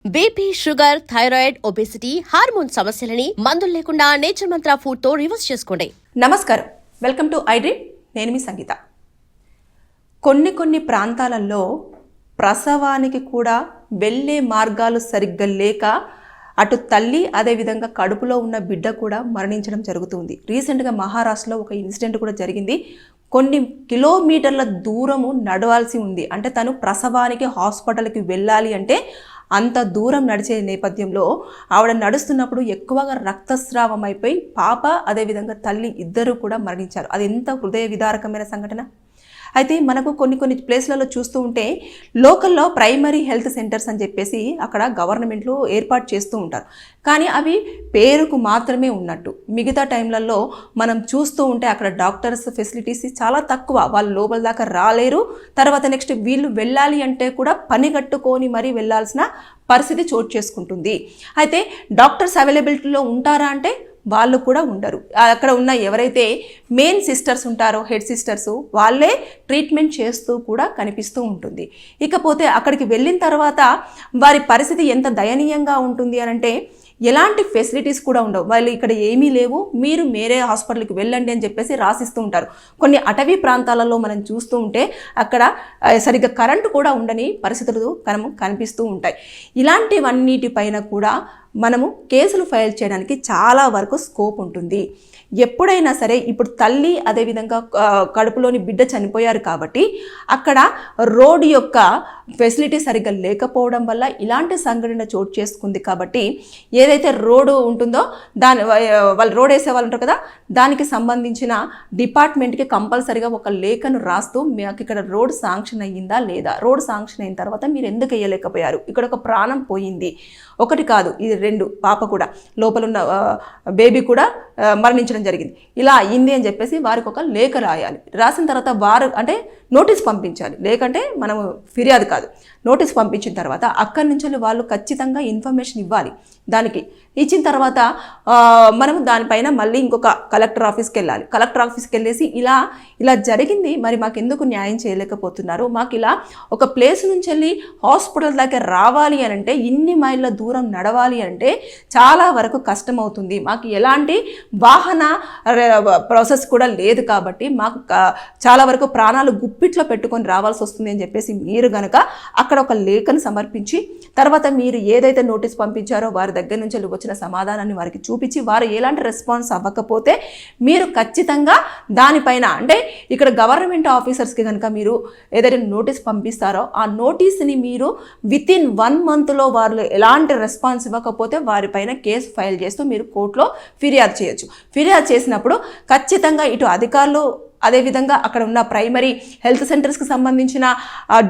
BP, sugar, thyroid, obesity, hormone సమస్యలని మందులు లేకుండా నేచర్ మంత్ర ఫుడ్ తో రివర్స్ చేసుకోండి. నమస్కారం, వెల్కమ్ టు ఐడ్రీమ్. నేను మీ సంగీత. కొన్ని ప్రాంతాలలో ప్రసవానికి కూడా వెళ్ళే మార్గాలు సరిగ్గా లేక అటు తల్లి అదేవిధంగా కడుపులో ఉన్న బిడ్డ కూడా మరణించడం జరుగుతుంది. రీసెంట్గా మహారాష్ట్రలో ఒక ఇన్సిడెంట్ కూడా జరిగింది. కొన్ని కిలోమీటర్ల దూరము నడవాల్సి ఉంది. అంటే తను ప్రసవానికి హాస్పిటల్కి వెళ్ళాలి అంటే అంత దూరం నడిచే నేపథ్యంలో ఆవిడ నడుస్తున్నప్పుడు ఎక్కువగా రక్తస్రావం అయిపోయి పాప అదేవిధంగా తల్లి ఇద్దరు కూడా మరణించారు. అది ఎంత హృదయ విదారకమైన సంఘటన. అయితే మనకు కొన్ని ప్లేస్లలో చూస్తూ ఉంటే లోకల్లో ప్రైమరీ హెల్త్ సెంటర్స్ అని చెప్పేసి అక్కడ గవర్నమెంట్లో ఏర్పాటు చేస్తూ ఉంటారు. కానీ అవి పేరుకు మాత్రమే ఉన్నట్టు. మిగతా టైంలలో మనం చూస్తూ ఉంటే అక్కడ డాక్టర్స్ ఫెసిలిటీస్ చాలా తక్కువ. వాళ్ళు లోపల దాకా రాలేరు. తర్వాత నెక్స్ట్ వీళ్ళు వెళ్ళాలి అంటే కూడా పని కట్టుకొని మరీ వెళ్ళాల్సిన పరిస్థితి చోటు చేసుకుంటుంది. అయితే డాక్టర్స్ అవైలబిలిటీలో ఉంటారా అంటే వాళ్ళు కూడా ఉండరు. అక్కడ ఉన్న ఎవరైతే మెయిన్ సిస్టర్స్ ఉంటారో, హెడ్ సిస్టర్స్, వాళ్ళే ట్రీట్మెంట్ చేస్తూ కూడా కనిపిస్తూ ఉంటుంది. ఇకపోతే అక్కడికి వెళ్ళిన తర్వాత వారి పరిస్థితి ఎంత దయనీయంగా ఉంటుంది అని అంటే ఎలాంటి ఫెసిలిటీస్ కూడా ఉండవు. వాళ్ళు ఇక్కడ ఏమీ లేవు, మీరు వేరే హాస్పిటల్కి వెళ్ళండి అని చెప్పేసి రాసిస్తూ ఉంటారు. కొన్ని అటవీ ప్రాంతాలలో మనం చూస్తూ ఉంటే అక్కడ సరిగ్గా కరెంటు కూడా ఉండని పరిస్థితులు కనిపిస్తూ ఉంటాయి. ఇలాంటివన్నిటిపైన కూడా మనము కేసులు ఫైల్ చేయడానికి చాలా వరకు స్కోప్ ఉంటుంది. ఎప్పుడైనా సరే ఇప్పుడు తల్లి అదేవిధంగా కడుపులోని బిడ్డ చనిపోయారు కాబట్టి అక్కడ రోడ్ యొక్క ఫెసిలిటీ సరిగ్గా లేకపోవడం వల్ల ఇలాంటి సంఘటన చోటు చేసుకుంది. కాబట్టి ఏదైతే రోడ్డు ఉంటుందో వాళ్ళు రోడ్ వేసే వాళ్ళు ఉంటారు కదా, దానికి సంబంధించిన డిపార్ట్మెంట్కి కంపల్సరీగా ఒక లేఖను రాస్తూ మాకు ఇక్కడ రోడ్ శాంక్షన్ అయ్యిందా లేదా, రోడ్ శాంక్షన్ అయిన తర్వాత మీరు ఎందుకు వేయలేకపోయారు, ఇక్కడ ఒక ప్రాణం పోయింది, ఒకటి కాదు ఇది రెండు, పాప కూడా లోపల ఉన్న బేబీ కూడా మరణించడం జరిగింది, ఇలా అయ్యింది అని చెప్పేసి వారికి ఒక లేఖ రాయాలి. రాసిన తర్వాత వారు అంటే నోటీస్ పంపించాలి. లేకంటే మనము ఫిర్యాదు కాదు, నోటీస్ పంపించిన తర్వాత అక్కడి నుంచి వాళ్ళు ఖచ్చితంగా ఇన్ఫర్మేషన్ ఇవ్వాలి. దానికి ఇచ్చిన తర్వాత మనము దానిపైన మళ్ళీ ఇంకొక కలెక్టర్ ఆఫీస్కి వెళ్ళాలి. కలెక్టర్ ఆఫీస్కి వెళ్ళేసి ఇలా జరిగింది, మరి మాకు ఎందుకు న్యాయం చేయలేకపోతున్నారు, మాకు ఇలా ఒక ప్లేస్ నుంచి వెళ్ళి హాస్పిటల్ దాకా రావాలి అని అంటే ఇన్ని మైళ్ళ దూరం నడవాలి అంటే చాలా వరకు కష్టం అవుతుంది, మాకు ఎలాంటి వాహన ప్రాసెస్ కూడా లేదు, కాబట్టి మాకు చాలా వరకు ప్రాణాలు గుప్పిట్లో పెట్టుకొని రావాల్సి వస్తుంది అని చెప్పేసి మీరు గనక అక్కడ ఒక లేఖను సమర్పించి తర్వాత మీరు ఏదైతే నోటీస్ పంపించారో వారి దగ్గర నుంచి వచ్చిన సమాధానాన్ని వారికి చూపించి వారు ఎలాంటి రెస్పాన్స్ అవ్వకపోతే మీరు ఖచ్చితంగా దానిపైన అంటే ఇక్కడ గవర్నమెంట్ ఆఫీసర్స్కి కనుక మీరు ఏదైతే నోటీస్ పంపిస్తారో ఆ నోటీస్ని మీరు వితిన్ 1 monthలో వాళ్ళు ఎలాంటి రెస్పాన్స్ ఇవ్వకపోతే వారిపైన కేసు ఫైల్ చేస్తూ మీరు కోర్టులో ఫిర్యాదు చేయొచ్చు. ఫిర్యాదు చేసినప్పుడు ఖచ్చితంగా ఇటు అధికారులు అదేవిధంగా అక్కడ ఉన్న ప్రైమరీ హెల్త్ సెంటర్స్కి సంబంధించిన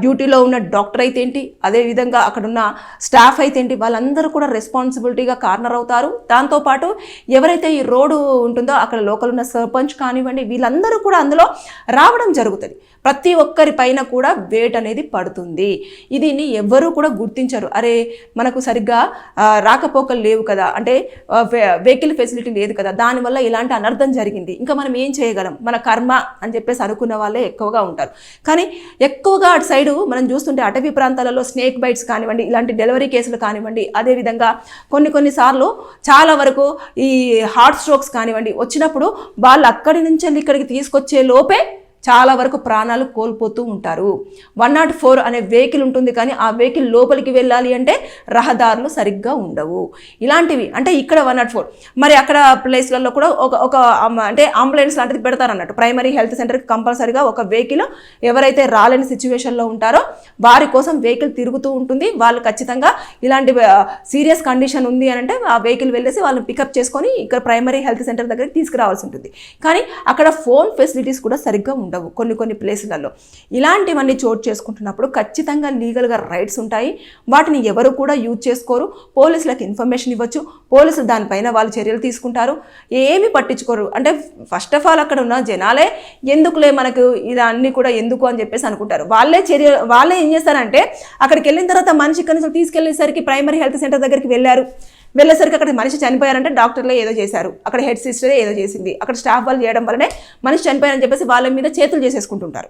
డ్యూటీలో ఉన్న డాక్టర్ అయితే ఏంటి, అదేవిధంగా అక్కడ ఉన్న స్టాఫ్ అయితే ఏంటి, వాళ్ళందరూ కూడా రెస్పాన్సిబిలిటీగా కార్నర్ అవుతారు. దాంతోపాటు ఎవరైతే ఈ రోడ్డు ఉంటుందో అక్కడ లోకల్ ఉన్న సర్పంచ్ కానివ్వండి, వీళ్ళందరూ కూడా అందులో రావడం జరుగుతుంది. ప్రతి ఒక్కరి పైన కూడా వేట్ అనేది పడుతుంది. దీన్ని ఎవ్వరూ కూడా గుర్తించరు. అరే మనకు సరిగ్గా రాకపోకలు లేవు కదా, అంటే వెహికల్ ఫెసిలిటీ లేదు కదా, దానివల్ల ఇలాంటి అనర్థం జరిగింది, ఇంకా మనం ఏం చేయగలం, మన కర్మ అని చెప్పేసి అనుకున్న వాళ్ళే ఎక్కువగా ఉంటారు. కానీ ఎక్కువగా అటు సైడు మనం చూస్తుంటే అటవీ ప్రాంతాలలో స్నేక్ బైట్స్ కానివ్వండి, ఇలాంటి డెలివరీ కేసులు కానివ్వండి, అదేవిధంగా కొన్ని చాలా వరకు ఈ హార్ట్ స్ట్రోక్స్ కానివ్వండి వచ్చినప్పుడు వాళ్ళు అక్కడి నుంచి ఇక్కడికి తీసుకొచ్చే లోపే చాలా వరకు ప్రాణాలు కోల్పోతూ ఉంటారు. 104 అనే వెహికల్ ఉంటుంది, కానీ ఆ వెహికల్ లోపలికి వెళ్ళాలి అంటే రహదారులు సరిగ్గా ఉండవు. ఇలాంటివి అంటే ఇక్కడ 104 మరి అక్కడ ప్లేస్లలో కూడా ఒక అంటే అంబులెన్స్ లాంటిది పెడతారన్నట్టు. ప్రైమరీ హెల్త్ సెంటర్కి కంపల్సరీగా ఒక వెహికల్ ఎవరైతే రాలేని సిచ్యువేషన్లో ఉంటారో వారి కోసం వెహికల్ తిరుగుతూ ఉంటుంది. వాళ్ళు ఖచ్చితంగా ఇలాంటి సీరియస్ కండిషన్ ఉంది అని అంటే ఆ వెహికల్ వెళ్ళేసి వాళ్ళని పికప్ చేసుకొని ఇక్కడ ప్రైమరీ హెల్త్ సెంటర్ దగ్గరికి తీసుకురావాల్సి ఉంటుంది. కానీ అక్కడ ఫోన్ ఫెసిలిటీస్ కూడా సరిగ్గా ఉండవు కొన్ని ప్లేసులలో. ఇలాంటివన్నీ చోటు చేసుకుంటున్నప్పుడు ఖచ్చితంగా లీగల్గా రైట్స్ ఉంటాయి, వాటిని ఎవరు కూడా యూజ్ చేసుకోరు. పోలీసులకు ఇన్ఫర్మేషన్ ఇవ్వచ్చు, పోలీసులు దానిపైన వాళ్ళు చర్యలు తీసుకుంటారు, ఏమి పట్టించుకోరు. అంటే ఫస్ట్ ఆఫ్ ఆల్ అక్కడ ఉన్న జనాలే ఎందుకులే మనకు ఇదన్నీ కూడా ఎందుకు అని చెప్పేసి అనుకుంటారు. వాళ్ళే ఏం చేస్తారంటే అక్కడికి వెళ్ళిన తర్వాత మనిషి కనీసం తీసుకెళ్లేసరికి ప్రైమరీ హెల్త్ సెంటర్ దగ్గరికి వెళ్ళేసరికి అక్కడ మనిషి చనిపోయారంటే డాక్టర్లే ఏదో చేశారు, అక్కడ హెడ్ సిస్టరే ఏదో చేసింది, అక్కడ స్టాఫ్ వాళ్ళు చేయడం వల్లనే మనిషి చనిపోయారని చెప్పేసి వాళ్ళ మీద చేతులు చేసేసుకుంటుంటారు.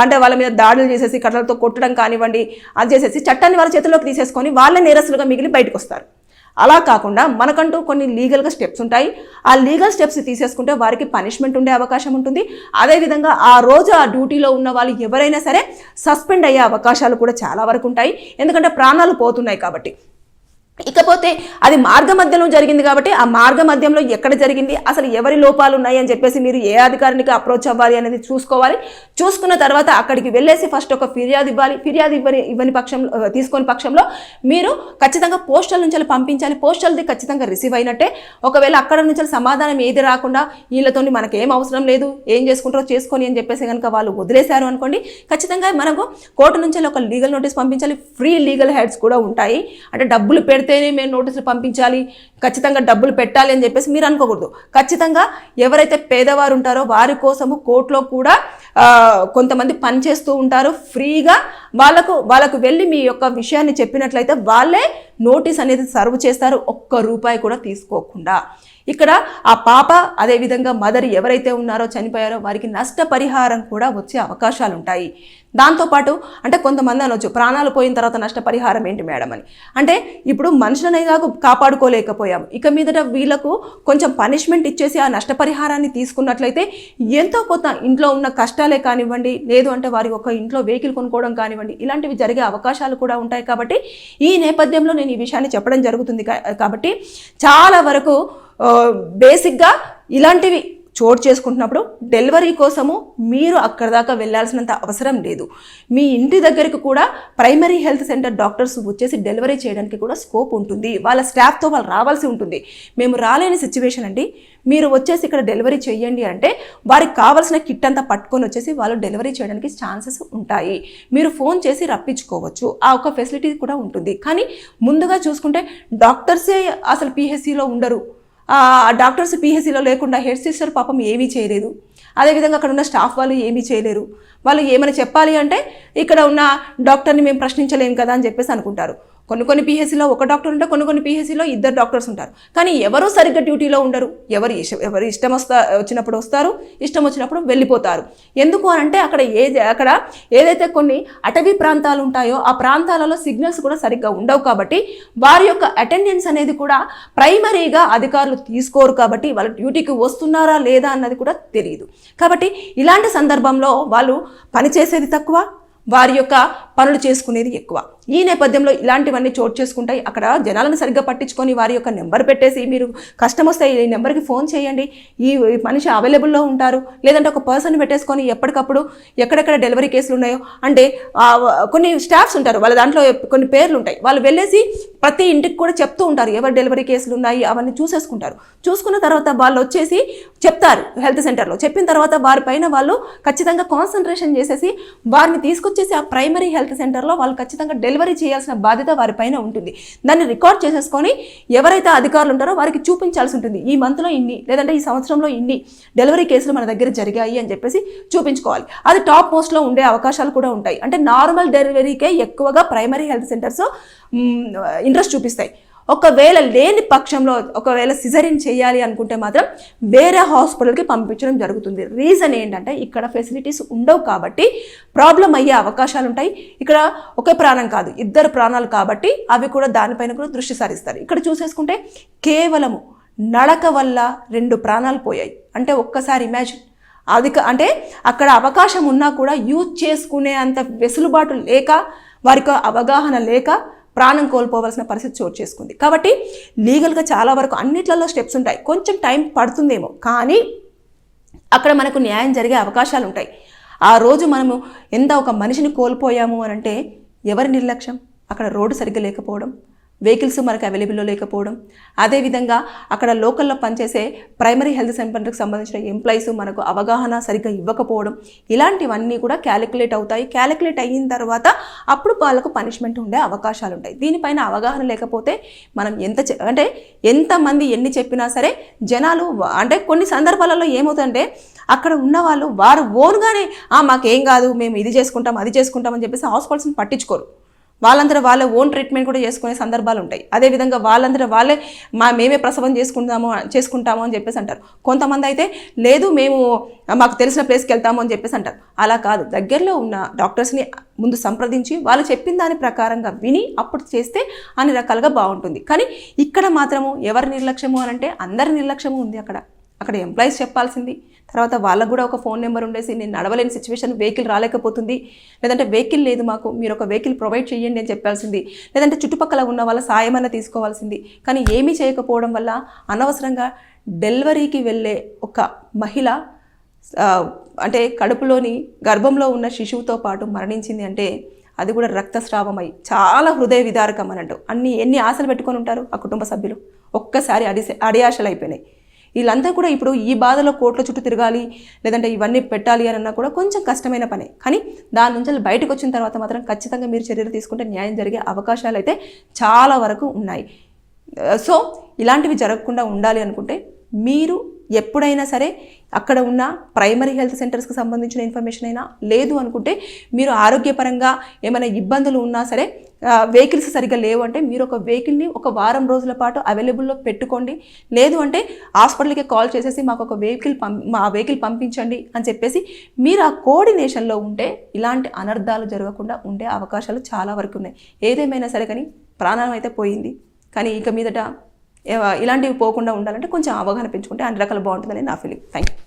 అంటే వాళ్ళ మీద దాడులు చేసేసి కట్టలతో కొట్టడం కానివ్వండి, అది చేసేసి చట్టాన్ని వాళ్ళ చేతుల్లోకి తీసేసుకొని వాళ్ళే నేరస్తులుగా మిగిలి బయటకు వస్తారు. అలా కాకుండా మనకంటూ కొన్ని లీగల్గా స్టెప్స్ ఉంటాయి. ఆ లీగల్ స్టెప్స్ తీసేసుకుంటే వారికి పనిష్మెంట్ ఉండే అవకాశం ఉంటుంది. అదేవిధంగా ఆ రోజు ఆ డ్యూటీలో ఉన్న వాళ్ళు ఎవరైనా సరే సస్పెండ్ అయ్యే అవకాశాలు కూడా చాలా వరకు ఉంటాయి. ఎందుకంటే ప్రాణాలు పోతున్నాయి కాబట్టి. ఇకపోతే అది మార్గ మధ్యంలో జరిగింది కాబట్టి ఆ మార్గ మధ్యంలో ఎక్కడ జరిగింది, అసలు ఎవరి లోపాలు ఉన్నాయి అని చెప్పేసి మీరు ఏ అధికారికి అప్రోచ్ అవ్వాలి అనేది చూసుకోవాలి. చూసుకున్న తర్వాత అక్కడికి వెళ్ళేసి ఫస్ట్ ఒక ఫిర్యాదు ఇవ్వాలి. ఫిర్యాదు ఇవ్వని పక్షంలో తీసుకొని పక్షంలో మీరు ఖచ్చితంగా పోస్టల్ నుంచి పంపించాలి. పోస్టల్ది ఖచ్చితంగా రిసీవ్ అయినట్టే. ఒకవేళ అక్కడ నుంచి సమాధానం ఏది రాకుండా వీళ్ళతో మనకు ఏం అవసరం లేదు, ఏం చేసుకుంటారో చేసుకొని అని చెప్పేసి కనుక వాళ్ళు వదిలేశారు అనుకోండి, ఖచ్చితంగా మనకు కోర్టు నుంచి ఒక లీగల్ నోటీస్ పంపించాలి. ఫ్రీ లీగల్ హెడ్స్ కూడా ఉంటాయి. అంటే డబ్బులు పెడితేనే మేము నోటీసులు పంపించాలి, ఖచ్చితంగా డబ్బులు పెట్టాలి అని చెప్పేసి మీరు అనుకోకూడదు. ఖచ్చితంగా ఎవరైతే పేదవారు ఉంటారో వారి కోసము కోర్టులో కూడా కొంతమంది పనిచేస్తూ ఉంటారు ఫ్రీగా. వాళ్ళకు వెళ్ళి మీ యొక్క విషయాన్ని చెప్పినట్లయితే వాళ్ళే నోటీస్ అనేది సర్వ్ చేస్తారు, ఒక్క రూపాయి కూడా తీసుకోకుండా. ఇక్కడ ఆ పాప అదేవిధంగా మదర్ ఎవరైతే ఉన్నారో చనిపోయారో వారికి నష్టపరిహారం కూడా వచ్చే అవకాశాలు ఉంటాయి. దాంతోపాటు అంటే కొంతమంది అనొచ్చు ప్రాణాలు పోయిన తర్వాత నష్టపరిహారం ఏంటి మేడం అని. అంటే ఇప్పుడు మనుషులనే కాపాడుకోలేకపోయాము, ఇక మీదట వీళ్ళకు కొంచెం పనిష్మెంట్ ఇచ్చేసి ఆ నష్టపరిహారాన్ని తీసుకున్నట్లయితే ఎంతో కొంత ఇంట్లో ఉన్న కష్టాలే కానివ్వండి, లేదు అంటే వారికి ఒక ఇంట్లో వెహికల్ కొనుక్కోవడం కానివ్వండి, ఇలాంటివి జరిగే అవకాశాలు కూడా ఉంటాయి. కాబట్టి ఈ నేపథ్యంలో నేను ఈ విషయాన్ని చెప్పడం జరుగుతుంది. కాబట్టి చాలా వరకు బేసిక్గా ఇలాంటివి చోటు చేసుకుంటున్నప్పుడు డెలివరీ కోసము మీరు అక్కడ దాకా వెళ్ళాల్సినంత అవసరం లేదు. మీ ఇంటి దగ్గరికి కూడా ప్రైమరీ హెల్త్ సెంటర్ డాక్టర్స్ వచ్చేసి డెలివరీ చేయడానికి కూడా స్కోప్ ఉంటుంది. వాళ్ళ స్టాఫ్తో వాళ్ళు రావాల్సి ఉంటుంది. మేము రాలేని సిచ్యువేషన్ అండి, మీరు వచ్చేసి ఇక్కడ డెలివరీ చేయండి అంటే వారికి కావాల్సిన కిట్ అంతా పట్టుకొని వచ్చేసి వాళ్ళు డెలివరీ చేయడానికి ఛాన్సెస్ ఉంటాయి. మీరు ఫోన్ చేసి రప్పించుకోవచ్చు, ఆ ఒక ఫెసిలిటీ కూడా ఉంటుంది. కానీ ముందుగా చూసుకుంటే డాక్టర్సే అసలు పిహెచ్సిలో ఉండరు. డాక్టర్స్ పిహెచ్సిలో లేకుండా హెడ్ సిస్టర్ పాపం ఏమీ చేయలేదు. అదేవిధంగా అక్కడ ఉన్న స్టాఫ్ వాళ్ళు ఏమీ చేయలేరు. వాళ్ళు ఏమైనా చెప్పాలి అంటే ఇక్కడ ఉన్న డాక్టర్ని మేము ప్రశ్నించలేము కదా అని చెప్పేసి అనుకుంటారు. కొన్ని పిహెచ్సిలో ఒక డాక్టర్ ఉంటారు, కొన్ని పిహెచ్సిలో ఇద్దరు డాక్టర్స్ ఉంటారు. కానీ ఎవరూ సరిగ్గా డ్యూటీలో ఉండరు. ఎవరు ఇష్టం వచ్చినప్పుడు వస్తారు, ఇష్టం వచ్చినప్పుడు వెళ్ళిపోతారు. ఎందుకు అని అంటే అక్కడ ఏదైతే కొన్ని అటవీ ప్రాంతాలు ఉంటాయో ఆ ప్రాంతాలలో సిగ్నల్స్ కూడా సరిగ్గా ఉండవు. కాబట్టి వారి యొక్క అటెండెన్స్ అనేది కూడా ప్రైమరీగా అధికారులు తీసుకోరు. కాబట్టి వాళ్ళ డ్యూటీకి వస్తున్నారా లేదా అన్నది కూడా తెలియదు. కాబట్టి ఇలాంటి సందర్భంలో వాళ్ళు పనిచేసేది తక్కువ, వారి యొక్క పనులు చేసుకునేది ఎక్కువ. ఈ నేపథ్యంలో ఇలాంటివన్నీ చోటు చేసుకుంటాయి. అక్కడ జనాలను సరిగ్గా పట్టించుకొని వారి యొక్క నెంబర్ పెట్టేసి మీరు కష్టం వస్తే ఈ నెంబర్కి ఫోన్ చేయండి, ఈ మనిషి అవైలబుల్లో ఉంటారు, లేదంటే ఒక పర్సన్ పెట్టేసుకొని ఎప్పటికప్పుడు ఎక్కడెక్కడ డెలివరీ కేసులు ఉన్నాయో అంటే కొన్ని స్టాఫ్స్ ఉంటారు, వాళ్ళ దాంట్లో కొన్ని పేర్లు ఉంటాయి, వాళ్ళు వెళ్ళేసి ప్రతి ఇంటికి కూడా చెప్తూ ఉంటారు ఎవరు డెలివరీ కేసులు ఉన్నాయి అవన్నీ చూసేసుకుంటారు. చూసుకున్న తర్వాత వాళ్ళు వచ్చేసి చెప్తారు హెల్త్ సెంటర్లో. చెప్పిన తర్వాత వారిపైన వాళ్ళు ఖచ్చితంగా కాన్సన్ట్రేషన్ చేసేసి వారిని తీసుకొచ్చేసి ఆ ప్రైమరీ హెల్త్ సెంటర్లో వాళ్ళు ఖచ్చితంగా డెలివరీ చేయాల్సిన బాధ్యత వారిపైన ఉంటుంది. దాన్ని రికార్డ్ చేసేసుకొని ఎవరైతే అధికారులు ఉంటారో వారికి చూపించాల్సి ఉంటుంది. ఈ మంత్లో ఇన్ని, లేదంటే ఈ సంవత్సరంలో ఇన్ని డెలివరీ కేసులు మన దగ్గర జరిగాయి అని చెప్పేసి చూపించుకోవాలి. అది టాప్ మోస్ట్లో ఉండే అవకాశాలు కూడా ఉంటాయి. అంటే నార్మల్ డెలివరీకే ఎక్కువగా ప్రైమరీ హెల్త్ సెంటర్స్ ఇంట్రెస్ట్ చూపిస్తాయి. ఒకవేళ లేని పక్షంలో ఒకవేళ సిజరీన్ చేయాలి అనుకుంటే మాత్రం వేరే హాస్పిటల్కి పంపించడం జరుగుతుంది. రీజన్ ఏంటంటే ఇక్కడ ఫెసిలిటీస్ ఉండవు కాబట్టి ప్రాబ్లం అయ్యే అవకాశాలు ఉంటాయి. ఇక్కడ ఒక ప్రాణం కాదు, ఇద్దరు ప్రాణాలు కాబట్టి అవి కూడా దానిపైన కూడా దృష్టి సారిస్తారు. ఇక్కడ చూసేసుకుంటే కేవలము నడక వల్ల 2 ప్రాణాలు పోయాయి. అంటే ఒక్కసారి ఇమాజిన్. అంటే అక్కడ అవకాశం ఉన్నా కూడా యూజ్ చేసుకునే అంత వెసులుబాటు లేక, వారికి అవగాహన లేక ప్రాణం కోల్పోవలసిన పరిస్థితి చోటు చేసుకుంది. కాబట్టి లీగల్గా చాలా వరకు అన్నిట్లలో స్టెప్స్ ఉంటాయి. కొంచెం టైం పడుతుందేమో, కానీ అక్కడ మనకు న్యాయం జరిగే అవకాశాలు ఉంటాయి. ఆ రోజు మనము ఎంత ఒక మనిషిని కోల్పోయాము అని అంటే ఎవరి నిర్లక్ష్యం? అక్కడ రోడ్డు సరిగ్గా లేకపోవడం, వెహికల్స్ మనకు అవైలబుల్లో లేకపోవడం, అదేవిధంగా అక్కడ లోకల్లో పనిచేసే ప్రైమరీ హెల్త్ సెంటర్కి సంబంధించిన ఎంప్లాయీస్ మనకు అవగాహన సరిగ్గా ఇవ్వకపోవడం, ఇలాంటివన్నీ కూడా క్యాలిక్యులేట్ అవుతాయి. క్యాలిక్యులేట్ అయిన తర్వాత అప్పుడు వాళ్ళకు పనిష్మెంట్ ఉండే అవకాశాలు ఉంటాయి. దీనిపైన అవగాహన లేకపోతే మనం ఎంతమంది ఎన్ని చెప్పినా సరే జనాలు అంటే కొన్ని సందర్భాలలో ఏమవుతుందంటే అక్కడ ఉన్న వాళ్ళు వారు ఓన్గానే మాకేం కాదు, మేము ఇది చేసుకుంటాం అది చేసుకుంటాం అని చెప్పేసి హాస్పిటల్స్ని పట్టించుకోరు. వాళ్ళందరూ వాళ్ళే ఓన్ ట్రీట్మెంట్ కూడా చేసుకునే సందర్భాలు ఉంటాయి. అదేవిధంగా వాళ్ళందరూ వాళ్ళే మేమే ప్రసవం చేసుకుంటాము అని చెప్పేసి అంటారు. కొంతమంది అయితే లేదు మేము మాకు తెలిసిన ప్లేస్కి వెళ్తాము అని చెప్పేసి అంటారు. అలా కాదు, దగ్గరలో ఉన్న డాక్టర్స్ని ముందు సంప్రదించి వాళ్ళు చెప్పిన దాని ప్రకారంగా విని అప్పుడు చేస్తే అన్ని రకాలుగా బాగుంటుంది. కానీ ఇక్కడ మాత్రము ఎవరి నిర్లక్ష్యము అని అంటే అందరి నిర్లక్ష్యము ఉంది. అక్కడ ఎంప్లాయీస్ చెప్పాల్సింది, తర్వాత వాళ్ళకు కూడా ఒక ఫోన్ నెంబర్ ఉండేసి నేను నడవలేని సిచ్యువేషన్, వెహికల్ రాలేకపోతుంది, లేదంటే వెహికల్ లేదు మాకు, మీరు ఒక వెహికల్ ప్రొవైడ్ చేయండి అని చెప్పాల్సింది, లేదంటే చుట్టుపక్కల ఉన్న వాళ్ళ సాయమన్నా తీసుకోవాల్సింది. కానీ ఏమీ చేయకపోవడం వల్ల అనవసరంగా డెలివరీకి వెళ్ళే ఒక మహిళ అంటే కడుపులోని గర్భంలో ఉన్న శిశువుతో పాటు మరణించింది అంటే అది కూడా రక్తస్రావమై చాలా హృదయ విదారకం అన్నట్టు. ఎన్ని ఆశలు పెట్టుకొని ఉంటారు ఆ కుటుంబ సభ్యులు, ఒక్కసారి అడియాశలు అయిపోయినాయి. వీళ్ళంతా కూడా ఇప్పుడు ఈ బాధలో కోట్ల చుట్టూ తిరగాలి, లేదంటే ఇవన్నీ పెట్టాలి అని అన్నా కూడా కొంచెం కష్టమైన పనే. కానీ దాని నుంచి బయటకు వచ్చిన తర్వాత మాత్రం ఖచ్చితంగా మీరు చర్యలు తీసుకుంటే న్యాయం జరిగే అవకాశాలు అయితే చాలా వరకు ఉన్నాయి. సో ఇలాంటివి జరగకుండా ఉండాలి అనుకుంటే మీరు ఎప్పుడైనా సరే అక్కడ ఉన్న ప్రైమరీ హెల్త్ సెంటర్స్కి సంబంధించిన ఇన్ఫర్మేషన్ అయినా, లేదు అనుకుంటే మీరు ఆరోగ్యపరంగా ఏమైనా ఇబ్బందులు ఉన్నా సరే, వెహికల్స్ సరిగ్గా లేవు అంటే మీరు ఒక వెహికల్ని ఒక వారం రోజుల పాటు అవైలబుల్లో పెట్టుకోండి. లేదు అంటే హాస్పిటల్కి కాల్ చేసేసి మాకు ఒక వెహికల్ పంపించండి అని చెప్పేసి మీరు ఆ కోఆర్డినేషన్లో ఉంటే ఇలాంటి అనర్థాలు జరగకుండా ఉండే అవకాశాలు చాలా వరకు ఉన్నాయి. ఏదేమైనా సరే కానీ ప్రాణం అయితే పోయింది, కానీ ఇక మీదట ఇలాంటివి పోకుండా ఉండాలంటే కొంచెం అవగాహన పెంచుకుంటే అన్ని రకాలు బాగుంటుందని నా ఫీలింగ్. Thank you.